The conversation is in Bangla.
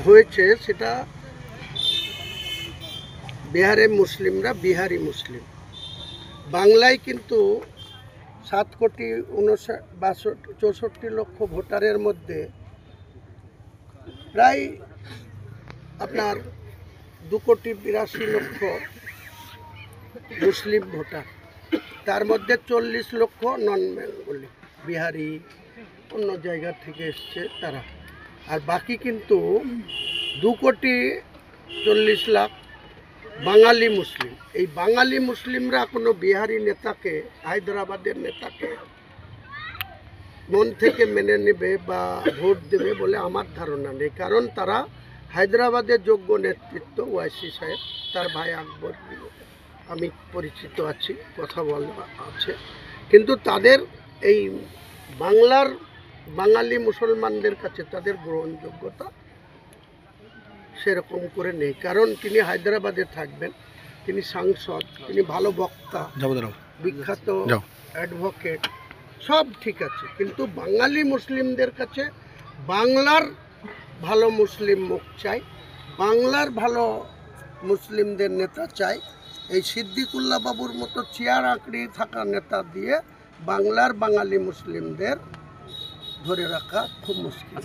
হয়েছে সেটা বিহারের মুসলিমরা বিহারি মুসলিম, বাংলায় কিন্তু 7,64 লক্ষ ভোটারের মধ্যে প্রায় আপনার 2,82,00,000 মুসলিম ভোটার, তার মধ্যে 40 লক্ষ নন বেঙ্গলি বিহারি অন্য জায়গা থেকে এসছে তারা, আর বাকি কিন্তু 2,40,00,000 বাঙালি মুসলিম। এই বাঙালি মুসলিমরা কোনো বিহারি নেতাকে, হায়দ্রাবাদের নেতাকে মন থেকে মেনে নেবে বা ভোট দেবে বলে আমার ধারণা নেই, কারণ তারা হায়দ্রাবাদের যোগ্য নেতৃত্ব ওয়াইসি সাহেব, তার ভাই আকবর, আমি পরিচিত আছি, কথা বলা আছে, কিন্তু তাদের এই বাংলার বাঙালি মুসলমানদের কাছে তাদের গ্রহণযোগ্যতা সেরকম করে নেই, কারণ তিনি হায়দ্রাবাদে থাকবেন, তিনি সাংসদ, তিনি ভালো বক্তা, বিখ্যাত অ্যাডভোকেট, সব ঠিক আছে, কিন্তু বাঙালি মুসলিমদের কাছে বাংলার ভালো মুসলিম মুখ চাই, বাংলার ভালো মুসলিমদের নেতা চাই। এই সিদ্দিকুল্লাহ বাবুর মতো চেয়ার আঁকড়ে থাকা নেতা দিয়ে বাংলার বাঙালি মুসলিমদের ধরে রাখা খুব মুশকিল।